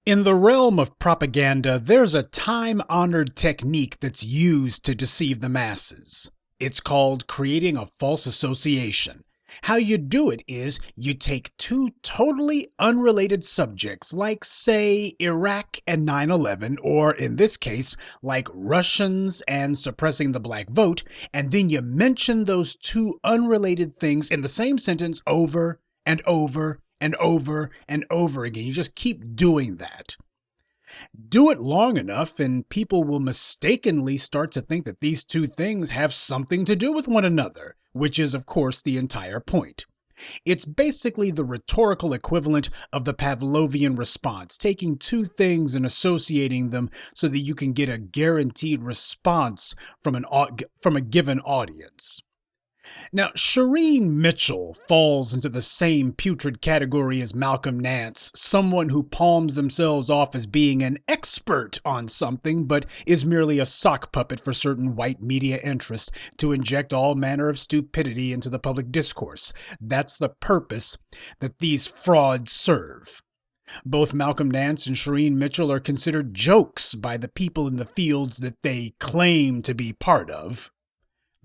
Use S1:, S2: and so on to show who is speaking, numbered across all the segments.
S1: In the realm of propaganda, there's a time-honored technique that's used to deceive the masses. It's called creating a false association. How you do it is you take two totally unrelated subjects, like, say, Iraq and 9/11, or in this case, like Russians and suppressing the black vote, and then you mention those two unrelated things in the same sentence over and over and over and over again. You just keep doing that. Do it long enough, and people will mistakenly start to think that these two things have something to do with one another, which is, of course, the entire point. It's basically the rhetorical equivalent of the Pavlovian response, taking two things and associating them so that you can get a guaranteed response from a given audience. Now, Shireen Mitchell falls into the same putrid category as Malcolm Nance, someone who palms themselves off as being an expert on something, but is merely a sock puppet for certain white media interests to inject all manner of stupidity into the public discourse. That's the purpose that these frauds serve. Both Malcolm Nance and Shireen Mitchell are considered jokes by the people in the fields that they claim to be part of.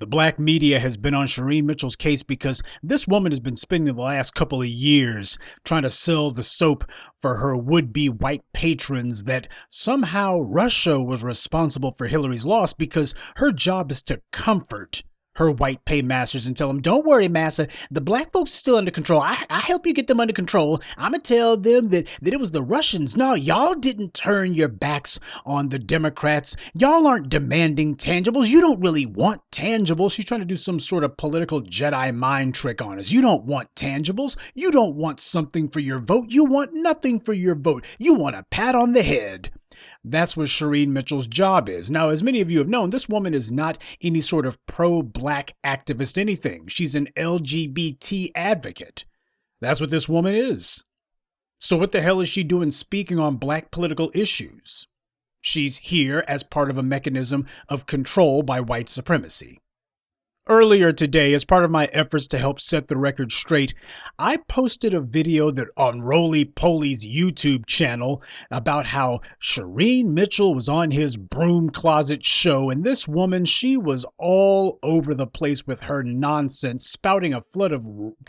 S1: The black media has been on Shireen Mitchell's case because this woman has been spending the last couple of years trying to sell the soap for her would-be white patrons that somehow Russia was responsible for Hillary's loss because her job is to comfort her white paymasters and tell them, don't worry, massa, the black folks are still under control. I help you get them under control. I'm going to tell them that it was the Russians. No, y'all didn't turn your backs on the Democrats. Y'all aren't demanding tangibles. You don't really want tangibles. She's trying to do some sort of political Jedi mind trick on us. You don't want tangibles. You don't want something for your vote. You want nothing for your vote. You want a pat on the head. That's what Shireen Mitchell's job is. Now, as many of you have known, this woman is not any sort of pro-black activist anything. She's an LGBT advocate. That's what this woman is. So what the hell is she doing speaking on black political issues? She's here as part of a mechanism of control by white supremacy. Earlier today, as part of my efforts to help set the record straight, I posted a video that on Roly Poly's YouTube channel about how Shireen Mitchell was on his broom closet show, and this woman, she was all over the place with her nonsense, spouting a flood of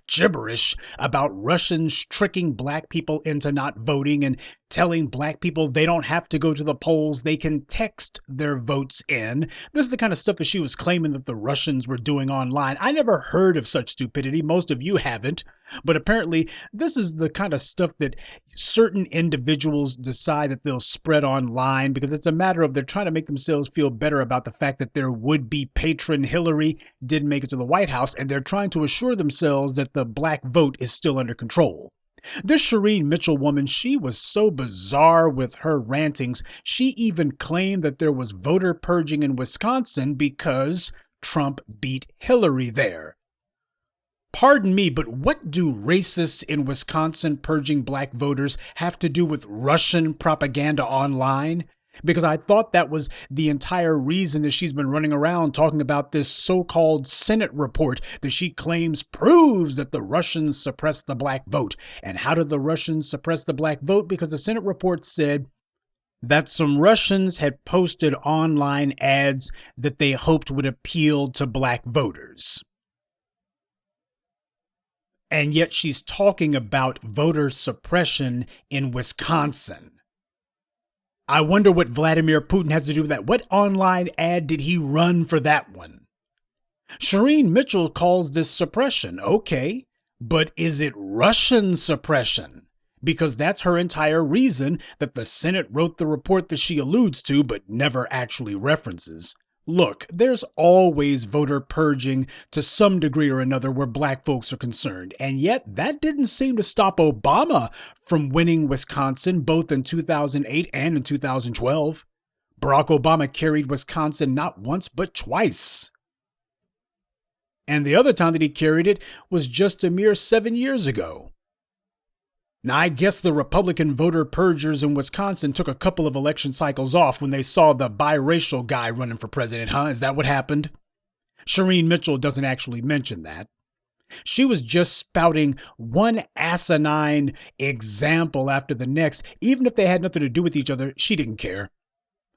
S1: gibberish about Russians tricking black people into not voting and telling black people they don't have to go to the polls, they can text their votes in. This is the kind of stuff that she was claiming that the Russians were doing online. I never heard of such stupidity. Most of you haven't. But apparently, this is the kind of stuff that certain individuals decide that they'll spread online because it's a matter of they're trying to make themselves feel better about the fact that their would-be patron Hillary didn't make it to the White House, and they're trying to assure themselves that the black vote is still under control. This Shireen Mitchell woman, she was so bizarre with her rantings, she even claimed that there was voter purging in Wisconsin because Trump beat Hillary there. Pardon me, but what do racists in Wisconsin purging black voters have to do with Russian propaganda online? Because I thought that was the entire reason that she's been running around talking about this so-called Senate report that she claims proves that the Russians suppressed the black vote. And how did the Russians suppress the black vote? Because the Senate report said that some Russians had posted online ads that they hoped would appeal to black voters. And yet she's talking about voter suppression in Wisconsin. I wonder what Vladimir Putin has to do with that. What online ad did he run for that one? Shireen Mitchell calls this suppression. Okay, but is it Russian suppression? Because that's her entire reason that the Senate wrote the report that she alludes to but never actually references. Look, there's always voter purging to some degree or another where black folks are concerned, and yet that didn't seem to stop Obama from winning Wisconsin both in 2008 and in 2012. Barack Obama carried Wisconsin not once but twice. And the other time that he carried it was just a mere 7 years ago. Now, I guess the Republican voter purgers in Wisconsin took a couple of election cycles off when they saw the biracial guy running for president, huh? Is that what happened? Shireen Mitchell doesn't actually mention that. She was just spouting one asinine example after the next. Even if they had nothing to do with each other, she didn't care.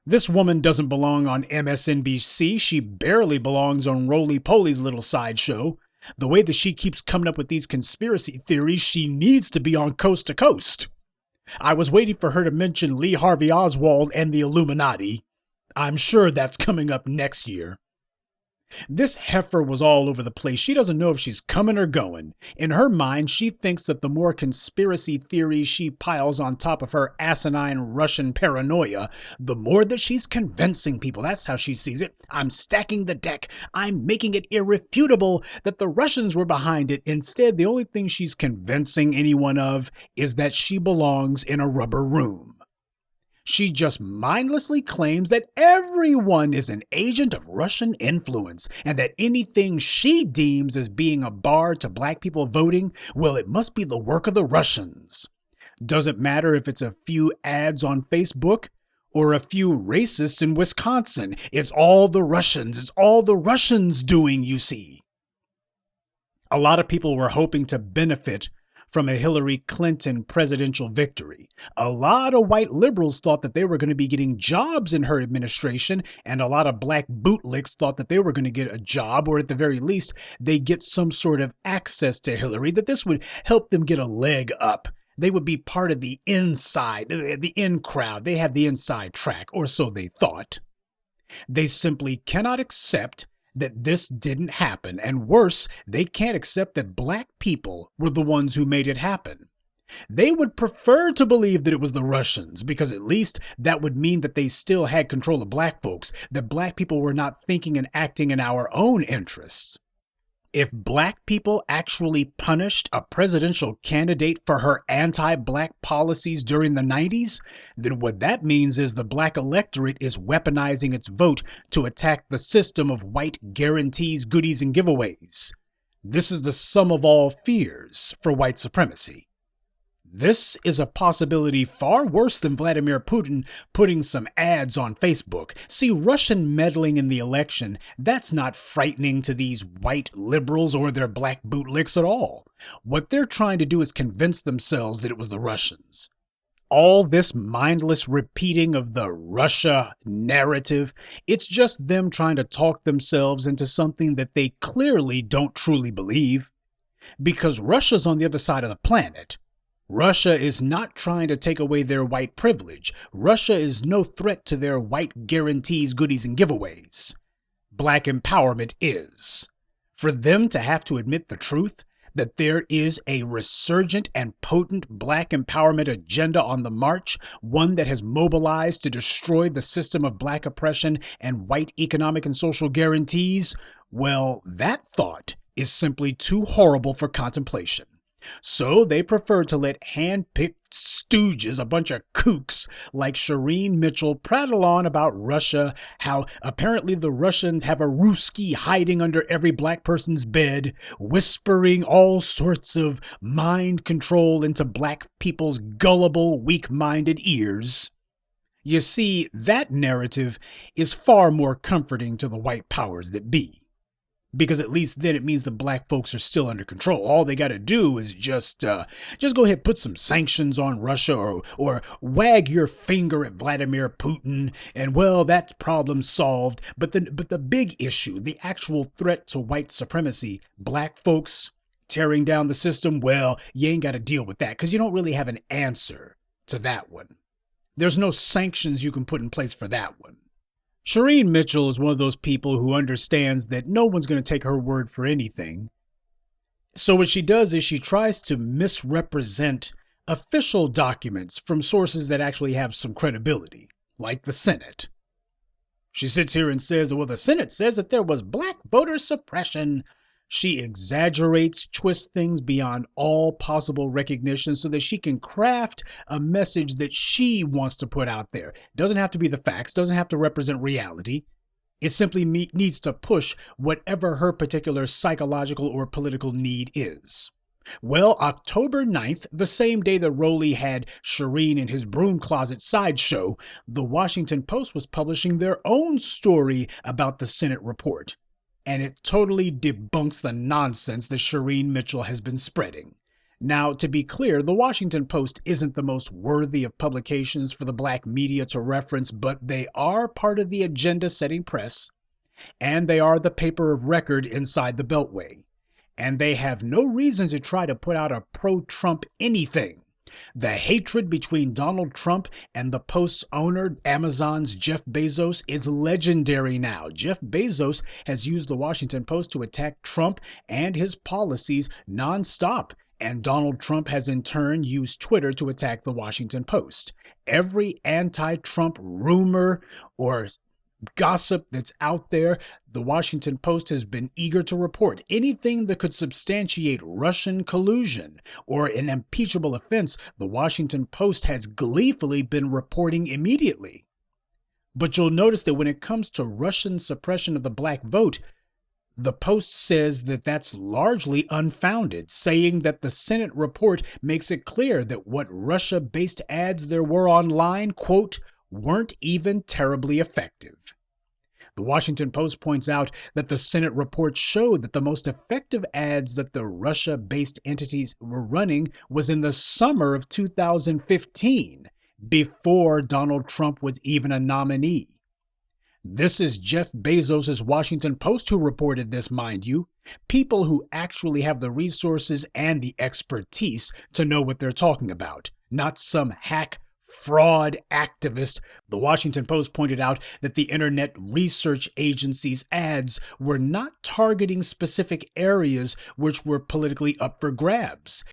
S1: This woman doesn't belong on MSNBC. She barely belongs on Roly Poly's little sideshow. The way that she keeps coming up with these conspiracy theories, she needs to be on Coast to Coast. I was waiting for her to mention Lee Harvey Oswald and the Illuminati. I'm sure that's coming up next year. This heifer was all over the place. She doesn't know if she's coming or going. In her mind, she thinks that the more conspiracy theories she piles on top of her asinine Russian paranoia, the more that she's convincing people. That's how she sees it. I'm stacking the deck. I'm making it irrefutable that the Russians were behind it. Instead, the only thing she's convincing anyone of is that she belongs in a rubber room. She just mindlessly claims that everyone is an agent of Russian influence and that anything she deems as being a bar to black people voting, well, it must be the work of the Russians. Doesn't matter if it's a few ads on Facebook or a few racists in Wisconsin. It's all the Russians. It's all the Russians doing, you see. A lot of people were hoping to benefit from a Hillary Clinton presidential victory. A lot of white liberals thought that they were going to be getting jobs in her administration, and a lot of black bootlicks thought that they were going to get a job, or at the very least, they get some sort of access to Hillary, that this would help them get a leg up. They would be part of the inside, the in crowd. They had the inside track, or so they thought. They simply cannot accept that this didn't happen, and worse, they can't accept that black people were the ones who made it happen. They would prefer to believe that it was the Russians, because at least that would mean that they still had control of black folks, that black people were not thinking and acting in our own interests. If black people actually punished a presidential candidate for her anti-black policies during the 90s, then what that means is the black electorate is weaponizing its vote to attack the system of white guarantees, goodies, and giveaways. This is the sum of all fears for white supremacy. This is a possibility far worse than Vladimir Putin putting some ads on Facebook. See, Russian meddling in the election, that's not frightening to these white liberals or their black bootlicks at all. What they're trying to do is convince themselves that it was the Russians. All this mindless repeating of the Russia narrative, it's just them trying to talk themselves into something that they clearly don't truly believe. Because Russia's on the other side of the planet. Russia is not trying to take away their white privilege. Russia is no threat to their white guarantees, goodies, and giveaways. Black empowerment is. For them to have to admit the truth, that there is a resurgent and potent black empowerment agenda on the march, one that has mobilized to destroy the system of black oppression and white economic and social guarantees, well, that thought is simply too horrible for contemplation. So they prefer to let hand-picked stooges, a bunch of kooks like Shireen Mitchell, prattle on about Russia, how apparently the Russians have a Ruski hiding under every black person's bed, whispering all sorts of mind control into black people's gullible, weak-minded ears. You see, that narrative is far more comforting to the white powers that be. Because at least then it means the black folks are still under control. All they got to do is just go ahead and put some sanctions on Russia or wag your finger at Vladimir Putin, and well, that's problem solved. But the big issue, the actual threat to white supremacy, black folks tearing down the system, well, you ain't got to deal with that because you don't really have an answer to that one. There's no sanctions you can put in place for that one. Shireen Mitchell is one of those people who understands that no one's going to take her word for anything. So what she does is she tries to misrepresent official documents from sources that actually have some credibility, like the Senate. She sits here and says, well, the Senate says that there was black voter suppression. She exaggerates, twists things beyond all possible recognition so that she can craft a message that she wants to put out there. It doesn't have to be the facts, doesn't have to represent reality. It simply needs to push whatever her particular psychological or political need is. Well, October 9th, the same day that Rowley had Shireen in his broom closet sideshow, the Washington Post was publishing their own story about the Senate report. and it totally debunks the nonsense that Shireen Mitchell has been spreading. Now, to be clear, the Washington Post isn't the most worthy of publications for the black media to reference, but they are part of the agenda-setting press, and they are the paper of record inside the Beltway. And they have no reason to try to put out a pro-Trump anything. The hatred between Donald Trump and the Post's owner, Amazon's Jeff Bezos, is legendary now. Jeff Bezos has used the Washington Post to attack Trump and his policies nonstop. And Donald Trump has in turn used Twitter to attack the Washington Post. Every anti-Trump rumor or gossip that's out there, the Washington Post has been eager to report. Anything that could substantiate Russian collusion or an impeachable offense, the Washington Post has gleefully been reporting immediately. But you'll notice that when it comes to Russian suppression of the black vote, the Post says that that's largely unfounded, saying that the Senate report makes it clear that what Russia-based ads there were online, quote, weren't even terribly effective. The Washington Post points out that the Senate report showed that the most effective ads that the Russia-based entities were running was in the summer of 2015, before Donald Trump was even a nominee. This is Jeff Bezos' Washington Post who reported this, mind you. People who actually have the resources and the expertise to know what they're talking about, not some hack fraud activist. The Washington Post pointed out that the Internet Research Agency's ads were not targeting specific areas which were politically up for grabs.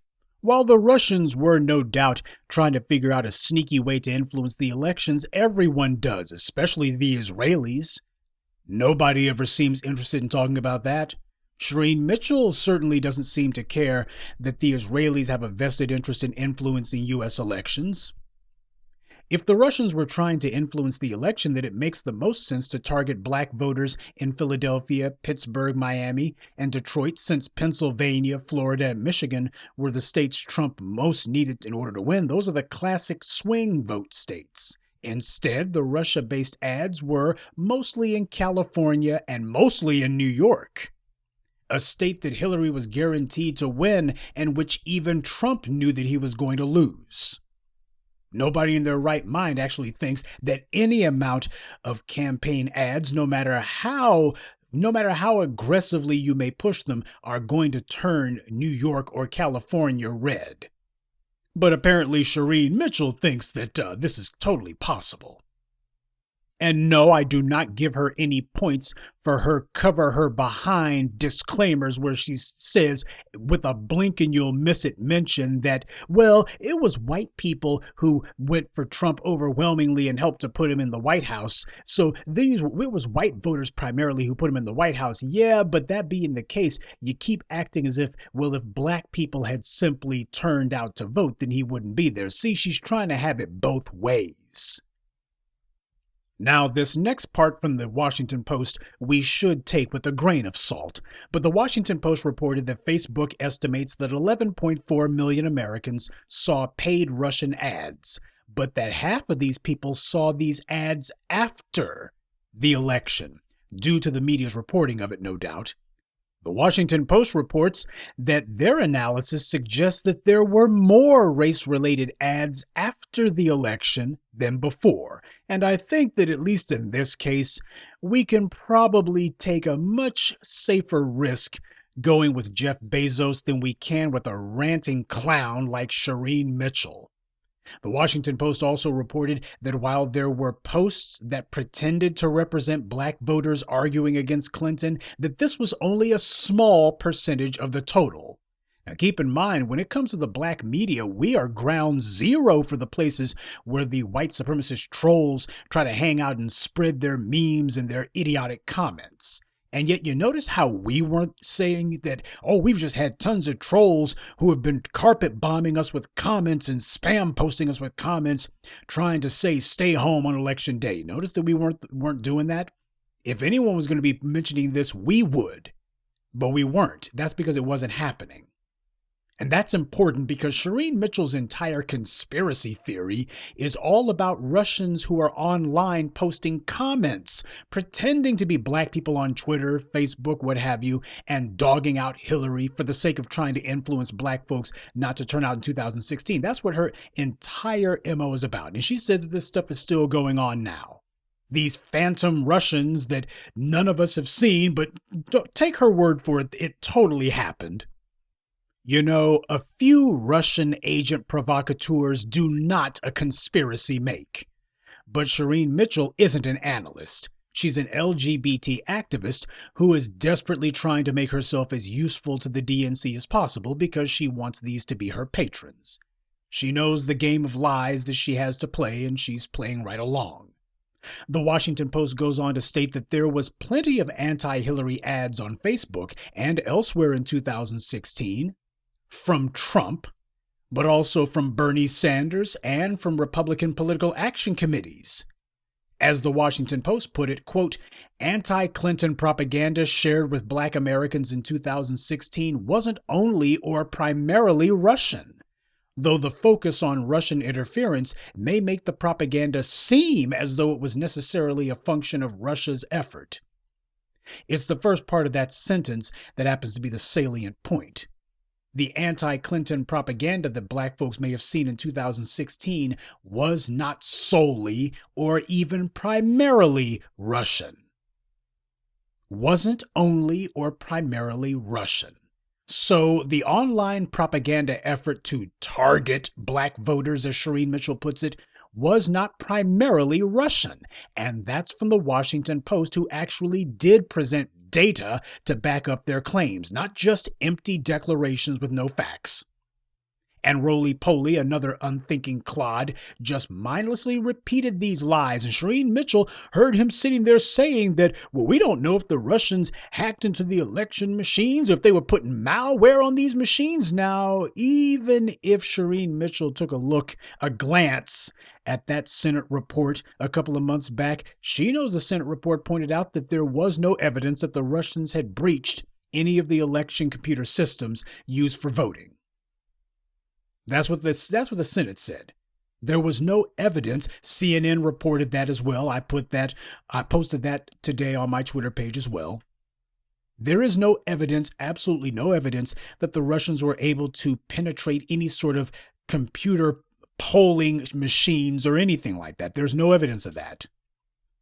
S1: While the Russians were no doubt trying to figure out a sneaky way to influence the elections, everyone does, especially the Israelis. Nobody ever seems interested in talking about that. Shireen Mitchell certainly doesn't seem to care that the Israelis have a vested interest in influencing U.S. elections. If the Russians were trying to influence the election, then it makes the most sense to target black voters in Philadelphia, Pittsburgh, Miami, and Detroit, since Pennsylvania, Florida, and Michigan were the states Trump most needed in order to win. Those are the classic swing vote states. Instead, the Russia-based ads were mostly in California and mostly in New York, a state that Hillary was guaranteed to win and which even Trump knew that he was going to lose. Nobody in their right mind actually thinks that any amount of campaign ads, no matter how aggressively you may push them, are going to turn New York or California red. But apparently Shireen Mitchell thinks that this is totally possible. And no, I do not give her any points for her cover her behind disclaimers where she says with a blink and you'll miss it mention that, well, it was white people who went for Trump overwhelmingly and helped to put him in the White House. So it was white voters primarily who put him in the White House. Yeah, but that being the case, you keep acting as if, well, if black people had simply turned out to vote, then he wouldn't be there. See, she's trying to have it both ways. Now, this next part from the Washington Post we should take with a grain of salt, but the Washington Post reported that Facebook estimates that 11.4 million Americans saw paid Russian ads, but that half of these people saw these ads after the election, due to the media's reporting of it, no doubt. The Washington Post reports that their analysis suggests that there were more race-related ads after the election than before, and I think that at least in this case, we can probably take a much safer risk going with Jeff Bezos than we can with a ranting clown like Shireen Mitchell. The Washington Post also reported that while there were posts that pretended to represent black voters arguing against Clinton, that this was only a small percentage of the total. Now keep in mind, when it comes to the black media, we are ground zero for the places where the white supremacist trolls try to hang out and spread their memes and their idiotic comments. And yet you notice how we weren't saying that, oh, we've just had tons of trolls who have been carpet bombing us with comments and spam posting us with comments trying to say stay home on election day. Notice that we weren't doing that. If anyone was going to be mentioning this, we would, but we weren't. That's because it wasn't happening. And that's important because Shireen Mitchell's entire conspiracy theory is all about Russians who are online posting comments, pretending to be black people on Twitter, Facebook, what have you, and dogging out Hillary for the sake of trying to influence black folks not to turn out in 2016. That's what her entire MO is about. And she says that this stuff is still going on now. These phantom Russians that none of us have seen, but take her word for it, it totally happened. You know, a few Russian agent provocateurs do not a conspiracy make. But Shireen Mitchell isn't an analyst. She's an LGBT activist who is desperately trying to make herself as useful to the DNC as possible because she wants these to be her patrons. She knows the game of lies that she has to play, and she's playing right along. The Washington Post goes on to state that there was plenty of anti-Hillary ads on Facebook and elsewhere in 2016 from Trump, but also from Bernie Sanders and from Republican political action committees. As the Washington Post put it, quote, anti-Clinton propaganda shared with black Americans in 2016 wasn't only or primarily Russian, though the focus on Russian interference may make the propaganda seem as though it was necessarily a function of Russia's effort. It's the first part of that sentence that happens to be the salient point. The anti-Clinton propaganda that black folks may have seen in 2016 was not solely or even primarily Russian. Wasn't only or primarily Russian. So the online propaganda effort to target black voters, as Shireen Mitchell puts it, was not primarily Russian. And that's from the Washington Post, who actually did present data to back up their claims, not just empty declarations with no facts. And roly-poly, another unthinking clod, just mindlessly repeated these lies. And Shireen Mitchell heard him sitting there saying that, well, we don't know if the Russians hacked into the election machines or if they were putting malware on these machines. Now, even if Shireen Mitchell took a glance at that Senate report a couple of months back, she knows the Senate report pointed out that there was no evidence that the Russians had breached any of the election computer systems used for voting. That's what the Senate said. There was no evidence. CNN reported that as well. I posted that today on my Twitter page as well. There is no evidence, absolutely no evidence, that the Russians were able to penetrate any sort of computer polling machines or anything like that. There's no evidence of that.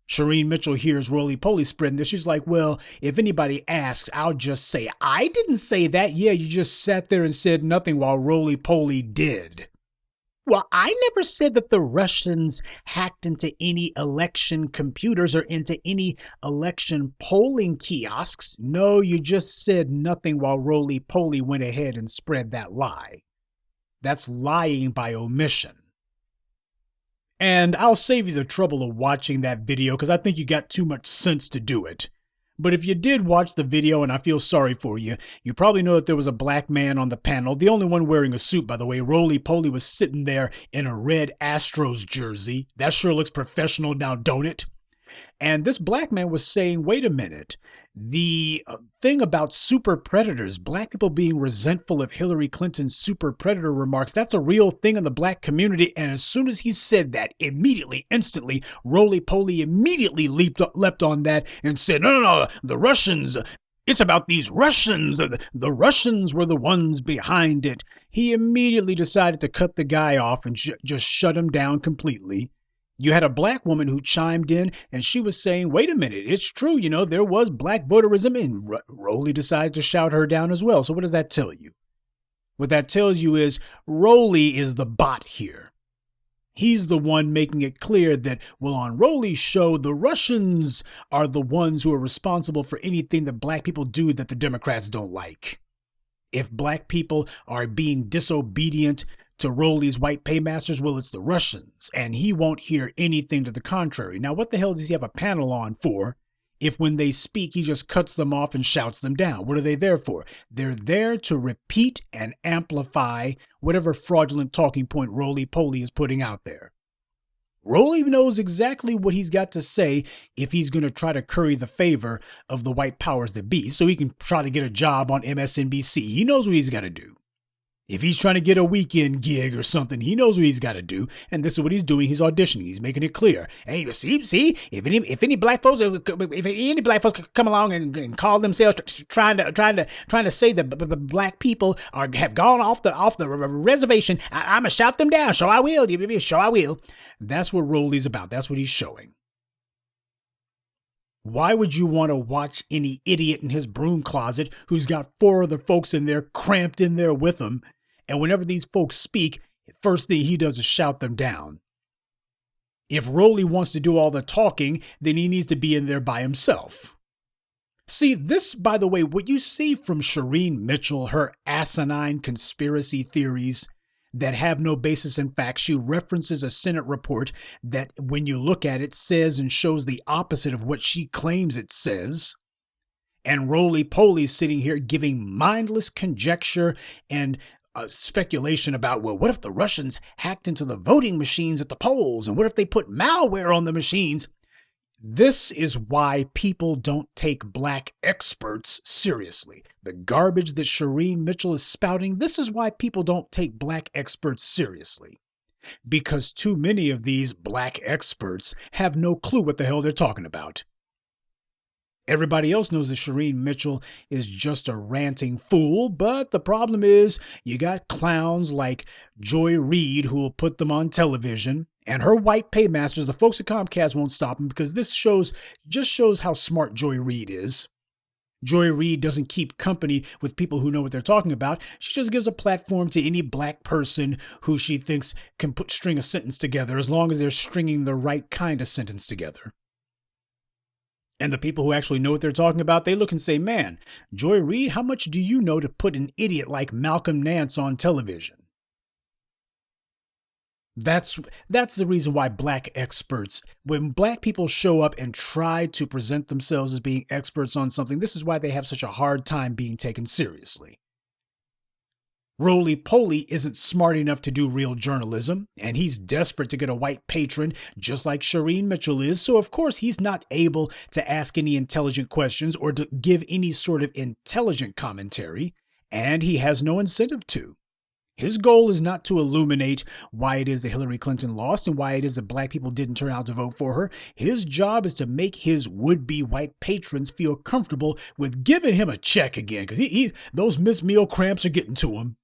S1: Shireen Mitchell hears roly-poly spreading this. She's like, well, if anybody asks, I'll just say, I didn't say that. Yeah, you just sat there and said nothing while roly-poly did. Well, I never said that the Russians hacked into any election computers or into any election polling kiosks. No, you just said nothing while roly-poly went ahead and spread that lie. That's lying by omission. And I'll save you the trouble of watching that video because I think you got too much sense to do it. But if you did watch the video, and I feel sorry for you, you probably know that there was a black man on the panel, the only one wearing a suit, by the way. Roly-poly was sitting there in a red Astros jersey. That sure looks professional now, don't it? And this black man was saying, wait a minute, the thing about super predators, black people being resentful of Hillary Clinton's super predator remarks, that's a real thing in the black community. And as soon as he said that, instantly, roly-poly immediately leapt on that and said, no, the Russians, it's about these Russians. The Russians were the ones behind it. He immediately decided to cut the guy off and just shut him down completely. You had a black woman who chimed in and she was saying, wait a minute, it's true, there was black voterism, and Roly decided to shout her down as well. So what does that tell you? What that tells you is Roly is the bot here. He's the one making it clear that, well, on Roly's show, the Russians are the ones who are responsible for anything that black people do that the Democrats don't like. If black people are being disobedient to Roly's white paymasters, well, it's the Russians, and he won't hear anything to the contrary. Now, what the hell does he have a panel on for if when they speak, he just cuts them off and shouts them down? What are they there for? They're there to repeat and amplify whatever fraudulent talking point roly-poly is putting out there. Roly knows exactly what he's got to say if he's going to try to curry the favor of the white powers that be so he can try to get a job on MSNBC. He knows what he's got to do. If he's trying to get a weekend gig or something, he knows what he's got to do, and this is what he's doing. He's auditioning. He's making it clear. Hey, see, if any black folks, if any black folks come along and call themselves trying to say that black people have gone off the reservation, I'm gonna shout them down. So I will. So I will. That's what Rowley's about. That's what he's showing. Why would you want to watch any idiot in his broom closet who's got 4 other folks in there cramped in there with him? And whenever these folks speak, first thing he does is shout them down. If Rowley wants to do all the talking, then he needs to be in there by himself. See, this, by the way, what you see from Shireen Mitchell, her asinine conspiracy theories that have no basis in fact. She references a Senate report that, when you look at it, says and shows the opposite of what she claims it says. And roly-poly sitting here giving mindless conjecture and speculation about, well, what if the Russians hacked into the voting machines at the polls? And what if they put malware on the machines? This is why people don't take black experts seriously. The garbage that Shireen Mitchell is spouting, this is why people don't take black experts seriously. Because too many of these black experts have no clue what the hell they're talking about. Everybody else knows that Shireen Mitchell is just a ranting fool, but the problem is you got clowns like Joy Reid who will put them on television, and her white paymasters. The folks at Comcast won't stop them because this just shows how smart Joy Reid is. Joy Reid doesn't keep company with people who know what they're talking about. She just gives a platform to any black person who she thinks can string a sentence together, as long as they're stringing the right kind of sentence together. And the people who actually know what they're talking about, they look and say, man, Joy Reid, how much do you know to put an idiot like Malcolm Nance on television? That's the reason why black experts, when black people show up and try to present themselves as being experts on something, this is why they have such a hard time being taken seriously. Roly-poly isn't smart enough to do real journalism, and he's desperate to get a white patron just like Shireen Mitchell is, so of course he's not able to ask any intelligent questions or to give any sort of intelligent commentary, and he has no incentive to. His goal is not to illuminate why it is that Hillary Clinton lost and why it is that black people didn't turn out to vote for her. His job is to make his would-be white patrons feel comfortable with giving him a check again, because those missed meal cramps are getting to him.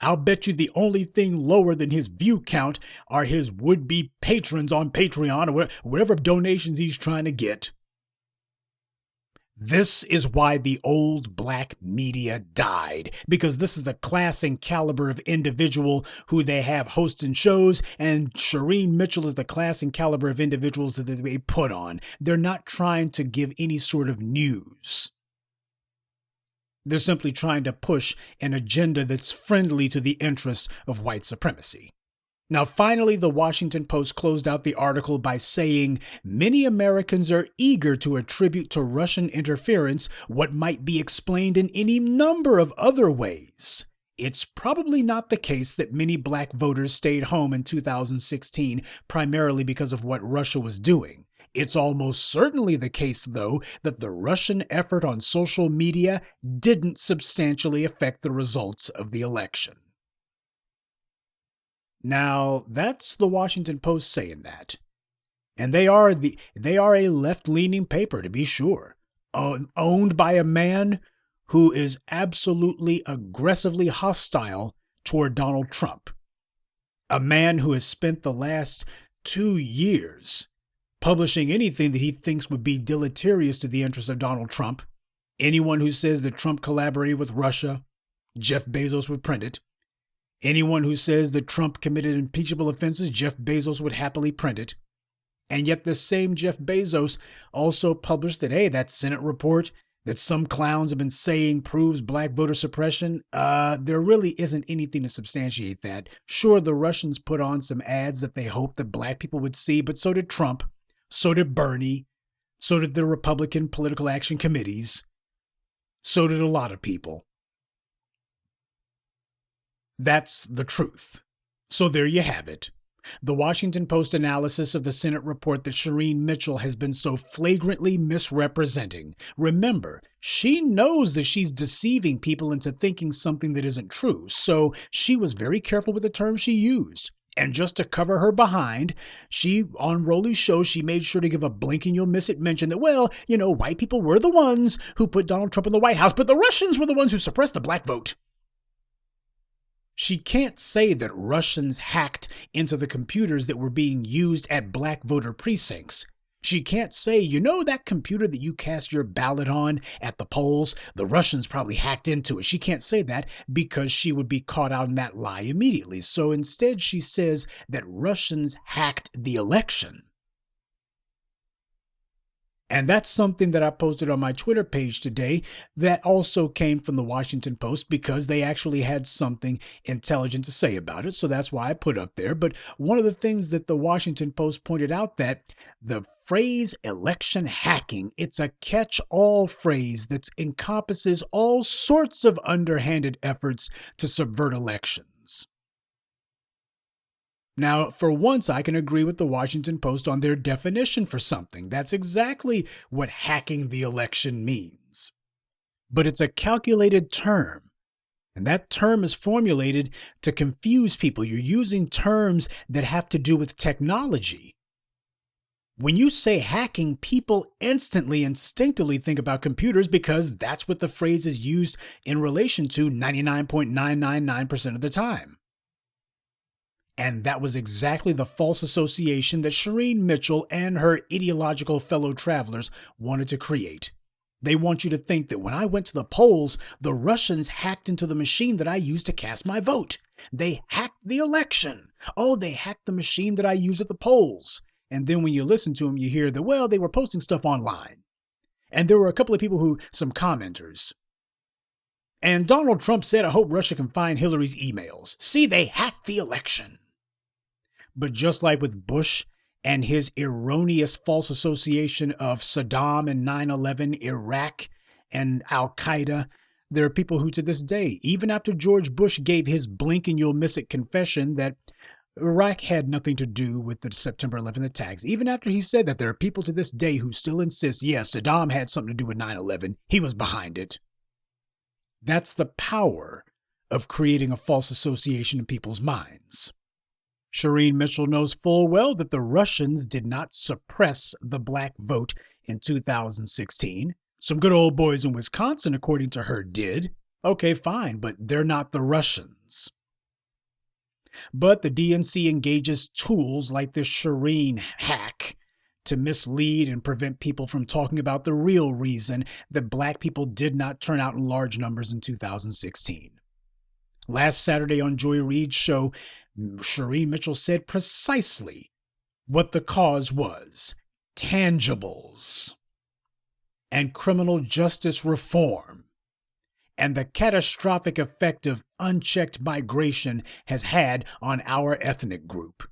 S1: I'll bet you the only thing lower than his view count are his would-be patrons on Patreon or whatever donations he's trying to get. This is why the old black media died, because this is the class and caliber of individual who they have hosting shows, and Shireen Mitchell is the class and caliber of individuals that they put on. They're not trying to give any sort of news. They're simply trying to push an agenda that's friendly to the interests of white supremacy. Now, finally, the Washington Post closed out the article by saying many Americans are eager to attribute to Russian interference what might be explained in any number of other ways. It's probably not the case that many black voters stayed home in 2016 primarily because of what Russia was doing. It's almost certainly the case, though, that the Russian effort on social media didn't substantially affect the results of the election. Now, that's the Washington Post saying that. And they are a left-leaning paper, to be sure, owned by a man who is absolutely aggressively hostile toward Donald Trump. A man who has spent the last 2 years publishing anything that he thinks would be deleterious to the interests of Donald Trump. Anyone who says that Trump collaborated with Russia, Jeff Bezos would print it. Anyone who says that Trump committed impeachable offenses, Jeff Bezos would happily print it. And yet this same Jeff Bezos also published that, hey, that Senate report that some clowns have been saying proves black voter suppression, there really isn't anything to substantiate that. Sure, the Russians put on some ads that they hoped that black people would see, but so did Trump. So did Bernie. So did the Republican political action committees. So did a lot of people. That's the truth. So there you have it. The Washington Post analysis of the Senate report that Shireen Mitchell has been so flagrantly misrepresenting. Remember, she knows that she's deceiving people into thinking something that isn't true, so she was very careful with the terms she used. And just to cover her behind, she, on Rolly's show, she made sure to give a blink and you'll miss it mention that, well, white people were the ones who put Donald Trump in the White House, but the Russians were the ones who suppressed the black vote. She can't say that Russians hacked into the computers that were being used at black voter precincts. She can't say, that computer that you cast your ballot on at the polls, the Russians probably hacked into it. She can't say that because she would be caught out in that lie immediately. So instead, she says that Russians hacked the election. And that's something that I posted on my Twitter page today that also came from the Washington Post because they actually had something intelligent to say about it. So that's why I put up there. But one of the things that the Washington Post pointed out that the phrase election hacking, it's a catch-all phrase that encompasses all sorts of underhanded efforts to subvert elections. Now, for once, I can agree with the Washington Post on their definition for something. That's exactly what hacking the election means. But it's a calculated term. And that term is formulated to confuse people. You're using terms that have to do with technology. When you say hacking, people instantly, instinctively think about computers because that's what the phrase is used in relation to 99.999% of the time. And that was exactly the false association that Shireen Mitchell and her ideological fellow travelers wanted to create. They want you to think that when I went to the polls, the Russians hacked into the machine that I used to cast my vote. They hacked the election. Oh, they hacked the machine that I used at the polls. And then when you listen to them, you hear that, well, they were posting stuff online. And there were a couple of people some commenters. And Donald Trump said, I hope Russia can find Hillary's emails. See, they hacked the election. But just like with Bush and his erroneous false association of Saddam and 9/11, Iraq and Al-Qaeda, there are people who to this day, even after George Bush gave his blink and you'll miss it confession that Iraq had nothing to do with the September 11th attacks, even after he said that, there are people to this day who still insist, yes, Saddam had something to do with 9/11. He was behind it. That's the power of creating a false association in people's minds. Shireen Mitchell knows full well that the Russians did not suppress the black vote in 2016. Some good old boys in Wisconsin, according to her, did. Okay, fine, but they're not the Russians. But the DNC engages tools like the Shireen hack to mislead and prevent people from talking about the real reason that black people did not turn out in large numbers in 2016. Last Saturday on Joy Reid's show, Shireen Mitchell said precisely what the cause was: tangibles and criminal justice reform and the catastrophic effect of unchecked migration has had on our ethnic group.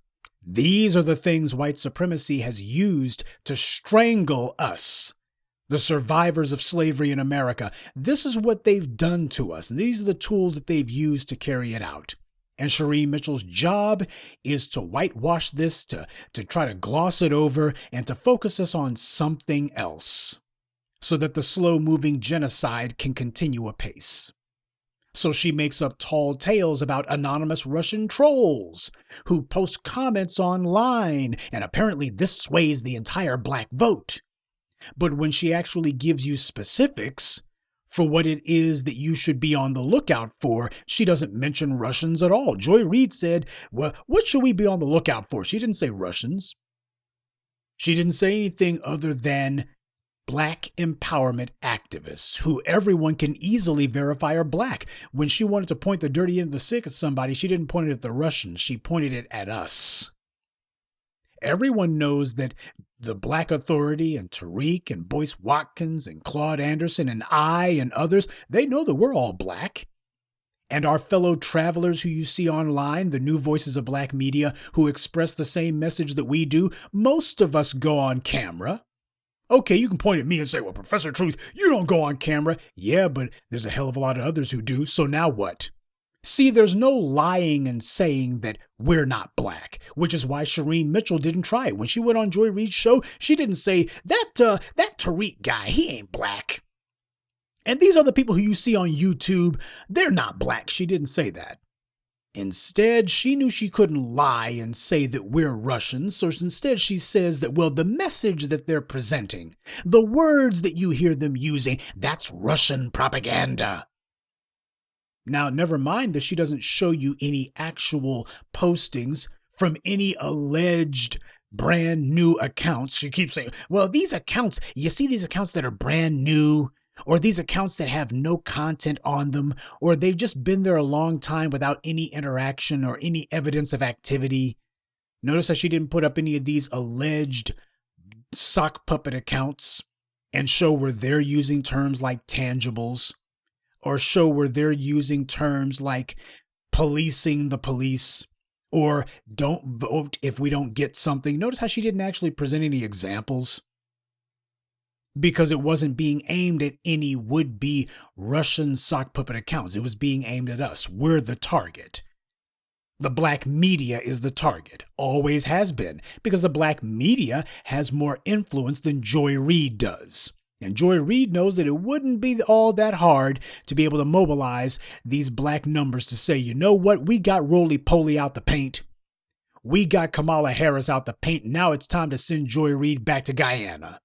S1: These are the things white supremacy has used to strangle us, the survivors of slavery in America. This is what they've done to us. And these are the tools that they've used to carry it out. And Shireen Mitchell's job is to whitewash this, to try to gloss it over, and to focus us on something else so that the slow-moving genocide can continue apace. So she makes up tall tales about anonymous Russian trolls who post comments online, and apparently this sways the entire black vote. But when she actually gives you specifics for what it is that you should be on the lookout for, she doesn't mention Russians at all. Joy Reid said, well, what should we be on the lookout for? She didn't say Russians. She didn't say anything other than black empowerment activists who everyone can easily verify are black. When she wanted to point the dirty end of the stick at somebody, she didn't point it at the Russians. She pointed it at us. Everyone knows that the Black Authority and Tariq and Boyce Watkins and Claude Anderson and I and others, they know that we're all black. And our fellow travelers who you see online, the new voices of black media who express the same message that we do, most of us go on camera. Okay, you can point at me and say, well, Professor Truth, you don't go on camera. Yeah, but there's a hell of a lot of others who do. So now what? See, there's no lying and saying that we're not black, which is why Shireen Mitchell didn't try it. When she went on Joy Reid's show, she didn't say, that Tariq guy, he ain't black. And these other people who you see on YouTube, they're not black. She didn't say that. Instead, she knew she couldn't lie and say that we're Russians, so instead she says that, well, the message that they're presenting, the words that you hear them using, that's Russian propaganda. Now, never mind that she doesn't show you any actual postings from any alleged brand new accounts. She keeps saying, well, these accounts, you see these accounts that are brand new, or these accounts that have no content on them, or they've just been there a long time without any interaction or any evidence of activity. Notice how she didn't put up any of these alleged sock puppet accounts and show where they're using terms like tangibles, or show where they're using terms like policing the police, or don't vote if we don't get something. Notice how she didn't actually present any examples, because it wasn't being aimed at any would-be Russian sock puppet accounts. It was being aimed at us. We're the target. The black media is the target, always has been, because the black media has more influence than Joy Reid does. And Joy Reid knows that it wouldn't be all that hard to be able to mobilize these black numbers to say, you know what, we got roly-poly out the paint. We got Kamala Harris out the paint. Now it's time to send Joy Reid back to Guyana.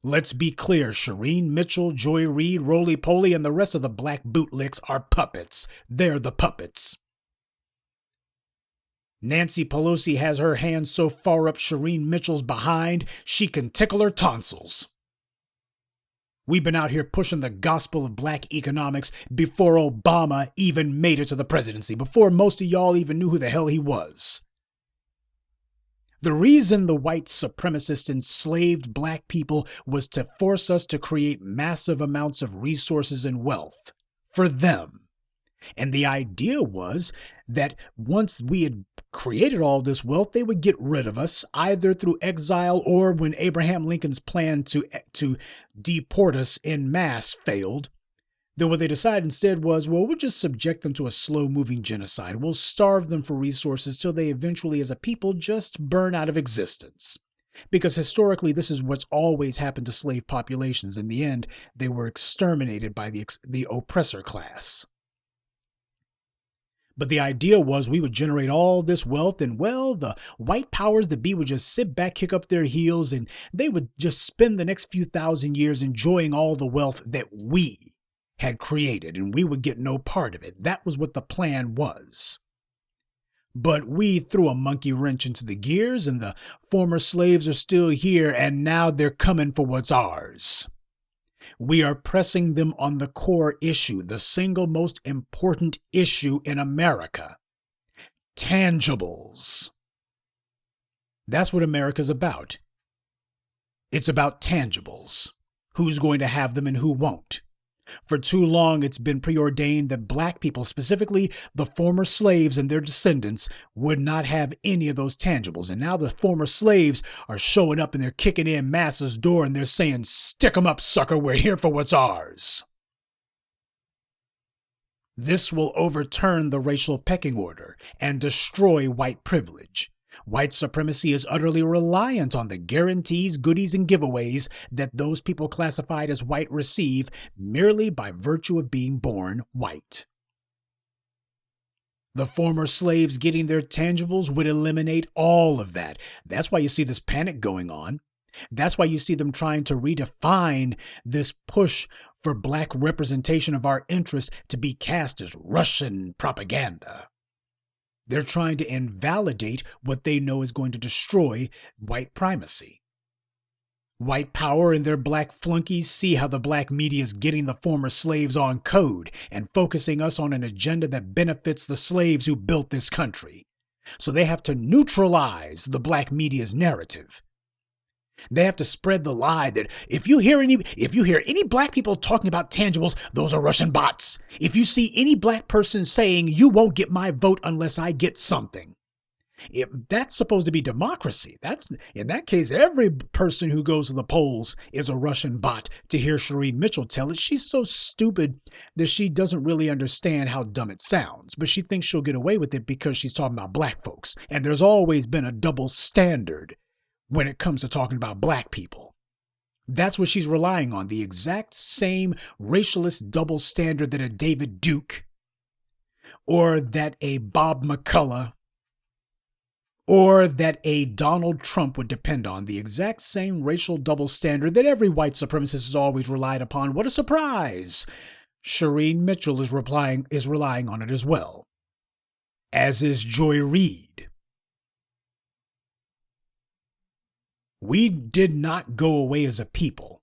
S1: Let's be clear, Shireen Mitchell, Joy Reid, Roly Poly, and the rest of the black bootlicks are puppets. They're the puppets. Nancy Pelosi has her hands so far up Shireen Mitchell's behind, she can tickle her tonsils. We've been out here pushing the gospel of black economics before Obama even made it to the presidency, before most of y'all even knew who the hell he was. The reason the white supremacists enslaved black people was to force us to create massive amounts of resources and wealth for them. And the idea was that once we had created all this wealth, they would get rid of us either through exile, or when Abraham Lincoln's plan to deport us en masse failed, then what they decided instead was, well, we'll just subject them to a slow-moving genocide. We'll starve them for resources till they eventually, as a people, just burn out of existence. Because historically, this is what's always happened to slave populations. In the end, they were exterminated by the oppressor class. But the idea was we would generate all this wealth, and, well, the white powers that be would just sit back, kick up their heels, and they would just spend the next few thousand years enjoying all the wealth that we had created, and we would get no part of it. That was what the plan was. But we threw a monkey wrench into the gears, and the former slaves are still here, and now they're coming for what's ours. We are pressing them on the core issue, the single most important issue in America: tangibles. That's what America's about. It's about tangibles. Who's going to have them and who won't? For too long, it's been preordained that black people, specifically the former slaves and their descendants, would not have any of those tangibles. And now the former slaves are showing up and they're kicking in masses' door and they're saying, stick 'em up, sucker, we're here for what's ours. This will overturn the racial pecking order and destroy white privilege. White supremacy is utterly reliant on the guarantees, goodies, and giveaways that those people classified as white receive merely by virtue of being born white. The former slaves getting their tangibles would eliminate all of that. That's why you see this panic going on. That's why you see them trying to redefine this push for black representation of our interests to be cast as Russian propaganda. They're trying to invalidate what they know is going to destroy white primacy. White power and their black flunkies see how the black media is getting the former slaves on code and focusing us on an agenda that benefits the slaves who built this country. So they have to neutralize the black media's narrative. They have to spread the lie that if you hear any black people talking about tangibles, those are Russian bots. If you see any black person saying you won't get my vote unless I get something, If that's supposed to be democracy, that's in that case, every person who goes to the polls is a Russian bot. To hear Shireen Mitchell tell it, she's so stupid that she doesn't really understand how dumb it sounds, but she thinks she'll get away with it because she's talking about black folks. And there's always been a double standard when it comes to talking about black people. That's what she's relying on, the exact same racialist double standard that a David Duke or that a Bob McCullough or that a Donald Trump would depend on, the exact same racial double standard that every white supremacist has always relied upon. What a surprise! Shireen Mitchell is relying on it as well, as is Joy Reid. We did not go away as a people.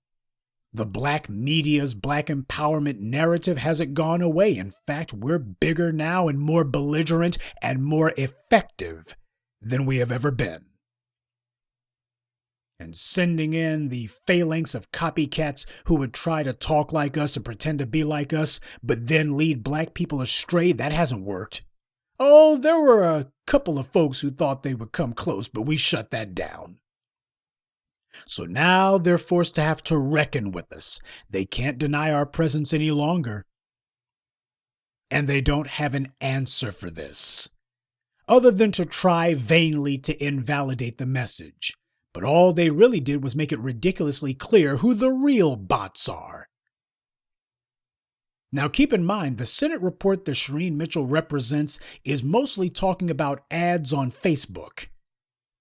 S1: The black media's black empowerment narrative hasn't gone away. In fact, we're bigger now and more belligerent and more effective than we have ever been. And sending in the phalanx of copycats who would try to talk like us and pretend to be like us, but then lead black people astray, that hasn't worked. Oh, there were a couple of folks who thought they would come close, but we shut that down. So now they're forced to have to reckon with us. They can't deny our presence any longer. And they don't have an answer for this, other than to try vainly to invalidate the message. But all they really did was make it ridiculously clear who the real bots are. Now keep in mind, the Senate report that Shireen Mitchell represents is mostly talking about ads on Facebook.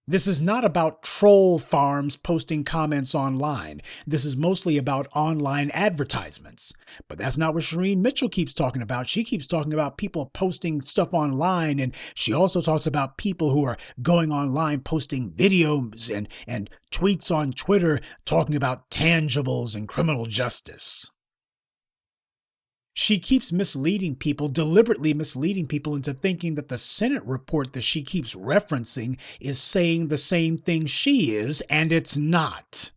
S1: This is not about troll farms posting comments online. This is mostly about online advertisements. But that's not what Shireen Mitchell keeps talking about. She keeps talking about people posting stuff online, and she also talks about people who are going online posting videos and tweets on Twitter talking about tangibles and criminal justice. She keeps misleading people, deliberately misleading people into thinking that the Senate report that she keeps referencing is saying the same thing she is, and it's not.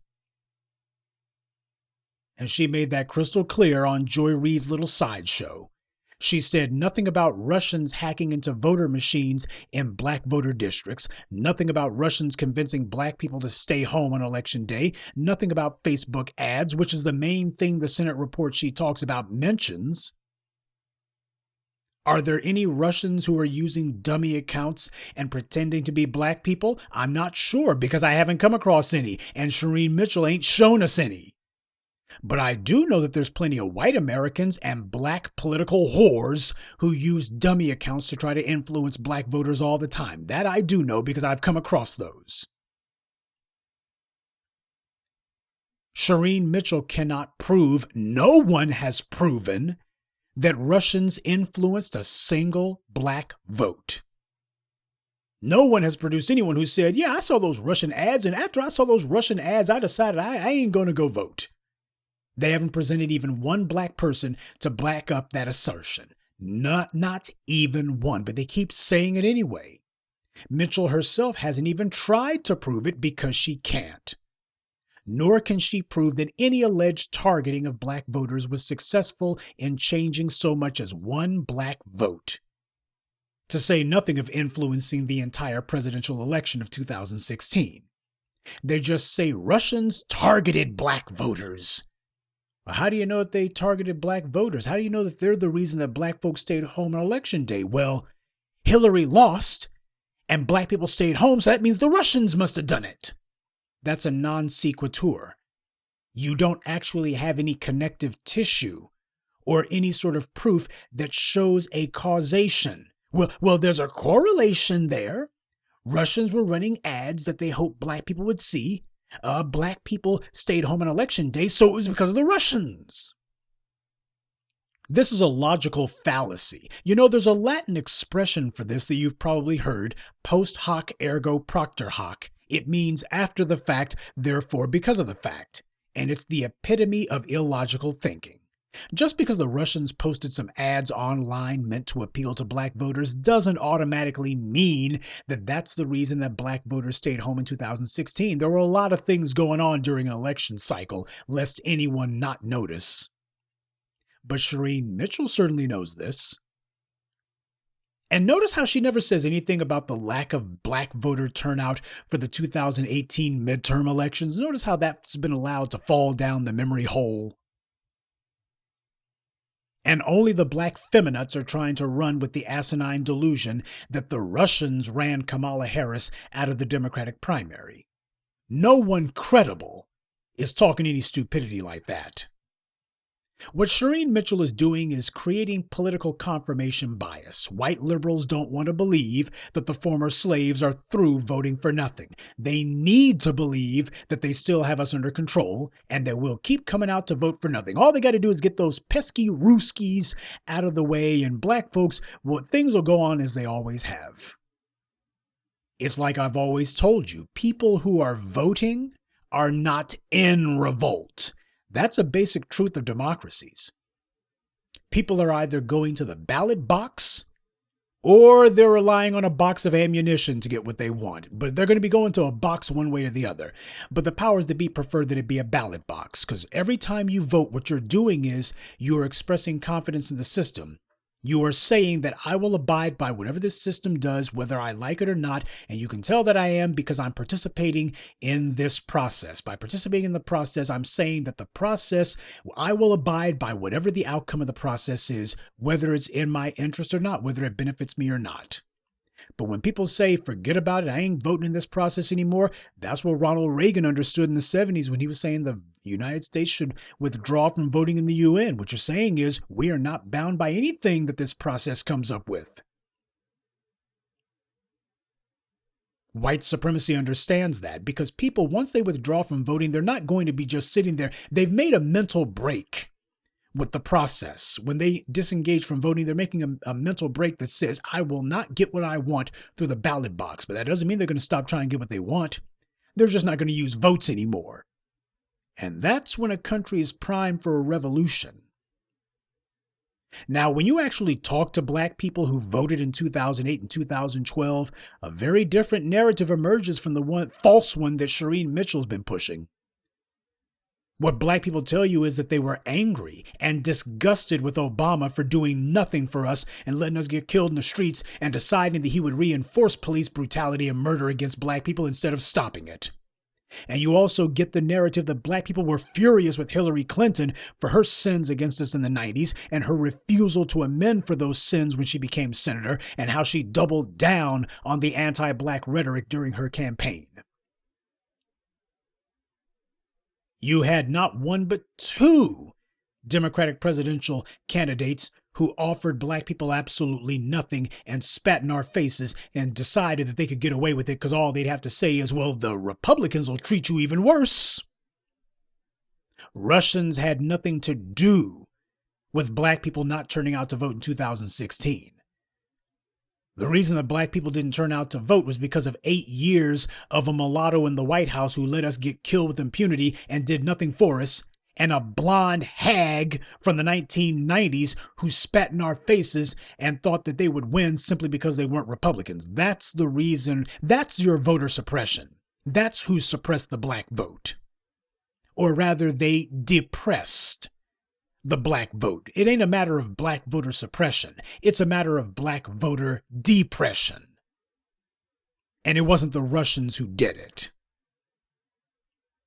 S1: And she made that crystal clear on Joy Reid's little sideshow. She said nothing about Russians hacking into voter machines in black voter districts, nothing about Russians convincing black people to stay home on election day, nothing about Facebook ads, which is the main thing the Senate report she talks about mentions. Are there any Russians who are using dummy accounts and pretending to be black people? I'm not sure because I haven't come across any, and Shireen Mitchell ain't shown us any. But I do know that there's plenty of white Americans and black political whores who use dummy accounts to try to influence black voters all the time. That I do know because I've come across those. Shireen Mitchell cannot prove, no one has proven, that Russians influenced a single black vote. No one has produced anyone who said, yeah, I saw those Russian ads, and after I saw those Russian ads, I decided I ain't going to go vote. They haven't presented even one black person to back up that assertion. Not even one, but they keep saying it anyway. Mitchell herself hasn't even tried to prove it because she can't. Nor can she prove that any alleged targeting of black voters was successful in changing so much as one black vote. To say nothing of influencing the entire presidential election of 2016. They just say Russians targeted black voters. Well, how do you know that they targeted black voters? How do you know that they're the reason that black folks stayed home on election day? Well, Hillary lost and black people stayed home, so that means the Russians must have done it. That's a non sequitur. You don't actually have any connective tissue or any sort of proof that shows a causation. Well, there's a correlation there. Russians were running ads that they hoped black people would see. Black people stayed home on election day, so it was because of the Russians. This is a logical fallacy. You know, there's a Latin expression for this that you've probably heard, post hoc ergo propter hoc. It means after the fact, therefore because of the fact. And it's the epitome of illogical thinking. Just because the Russians posted some ads online meant to appeal to black voters doesn't automatically mean that that's the reason that black voters stayed home in 2016. There were a lot of things going on during an election cycle, lest anyone not notice. But Shireen Mitchell certainly knows this. And notice how she never says anything about the lack of black voter turnout for the 2018 midterm elections. Notice how that's been allowed to fall down the memory hole. And only the black feminists are trying to run with the asinine delusion that the Russians ran Kamala Harris out of the Democratic primary. No one credible is talking any stupidity like that. What Shireen Mitchell is doing is creating political confirmation bias. White liberals don't want to believe that the former slaves are through voting for nothing. They need to believe that they still have us under control and that we'll keep coming out to vote for nothing. All they got to do is get those pesky Ruskies out of the way, and black folks, well, things will go on as they always have. It's like I've always told you, people who are voting are not in revolt. That's a basic truth of democracies. People are either going to the ballot box or they're relying on a box of ammunition to get what they want. But they're going to be going to a box one way or the other. But the powers that be prefer that it be a ballot box, because every time you vote, what you're doing is you're expressing confidence in the system. You are saying that I will abide by whatever this system does, whether I like it or not. And you can tell that I am because I'm participating in this process. By participating in the process, I'm saying that the process, I will abide by whatever the outcome of the process is, whether it's in my interest or not, whether it benefits me or not. But when people say, forget about it, I ain't voting in this process anymore, that's what Ronald Reagan understood in the 70s when he was saying the United States should withdraw from voting in the UN. What you're saying is we are not bound by anything that this process comes up with. White supremacy understands that because people, once they withdraw from voting, they're not going to be just sitting there. They've made a mental break with the process. When they disengage from voting, they're making a mental break that says, I will not get what I want through the ballot box. But that doesn't mean they're going to stop trying to get what they want. They're just not going to use votes anymore. And that's when a country is primed for a revolution. Now, when you actually talk to black people who voted in 2008 and 2012, a very different narrative emerges from the false one that Shireen Mitchell's been pushing. What black people tell you is that they were angry and disgusted with Obama for doing nothing for us and letting us get killed in the streets and deciding that he would reinforce police brutality and murder against black people instead of stopping it. And you also get the narrative that black people were furious with Hillary Clinton for her sins against us in the 90s and her refusal to amend for those sins when she became senator and how she doubled down on the anti-black rhetoric during her campaign. You had not one but two Democratic presidential candidates who offered black people absolutely nothing and spat in our faces and decided that they could get away with it because all they'd have to say is, well, the Republicans will treat you even worse. Russians had nothing to do with black people not turning out to vote in 2016. The reason that black people didn't turn out to vote was because of 8 years of a mulatto in the White House who let us get killed with impunity and did nothing for us, and a blonde hag from the 1990s who spat in our faces and thought that they would win simply because they weren't Republicans. That's the reason. That's your voter suppression. That's who suppressed the black vote. Or rather, they depressed the black vote. It ain't a matter of black voter suppression. It's a matter of black voter depression. And it wasn't the Russians who did it.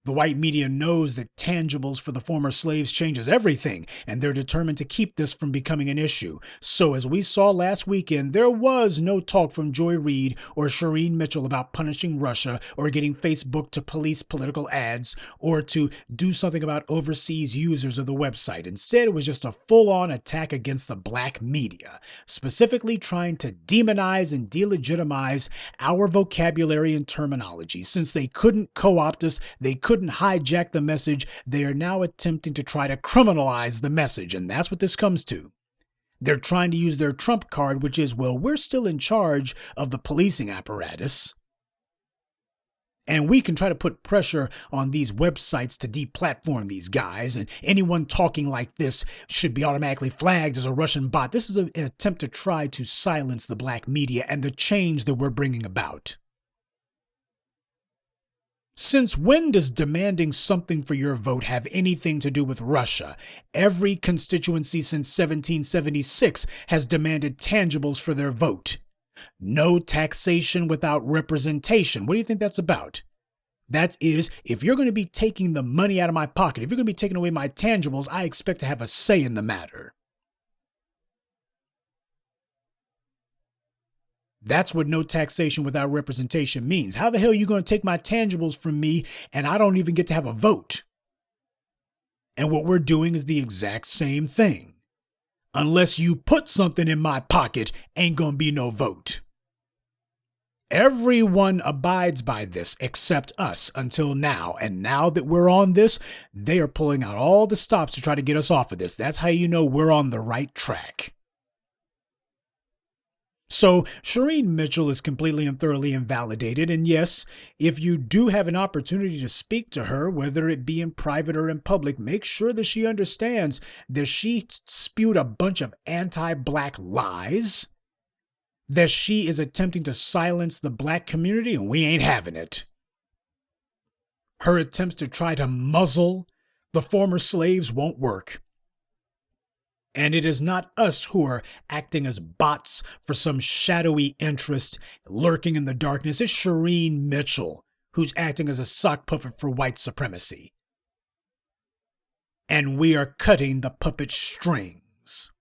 S1: The white media knows that tangibles for the former slaves changes everything, and they're determined to keep this from becoming an issue. So as we saw last weekend, there was no talk from Joy Reid or Shireen Mitchell about punishing Russia or getting Facebook to police political ads or to do something about overseas users of the website. Instead, it was just a full-on attack against the black media, specifically trying to demonize and delegitimize our vocabulary and terminology. Since they couldn't co-opt us, they couldn't hijack the message, they are now attempting to try to criminalize the message, and that's what this comes to. They're trying to use their trump card, which is, well, we're still in charge of the policing apparatus, and we can try to put pressure on these websites to deplatform these guys, and anyone talking like this should be automatically flagged as a Russian bot. This is an attempt to try to silence the black media and the change that we're bringing about. Since when does demanding something for your vote have anything to do with Russia? Every constituency since 1776 has demanded tangibles for their vote. No taxation without representation. What do you think that's about? That is, if you're going to be taking the money out of my pocket, if you're going to be taking away my tangibles, I expect to have a say in the matter. That's what no taxation without representation means. How the hell are you going to take my tangibles from me and I don't even get to have a vote? And what we're doing is the exact same thing. Unless you put something in my pocket, ain't going to be no vote. Everyone abides by this except us until now. And now that we're on this, they are pulling out all the stops to try to get us off of this. That's how you know we're on the right track. So Shireen Mitchell is completely and thoroughly invalidated. And yes, if you do have an opportunity to speak to her, whether it be in private or in public, make sure that she understands that she spewed a bunch of anti-black lies, that she is attempting to silence the black community, and we ain't having it. Her attempts to try to muzzle the former slaves won't work. And it is not us who are acting as bots for some shadowy interest lurking in the darkness. It's Shireen Mitchell who's acting as a sock puppet for white supremacy. And we are cutting the puppet strings.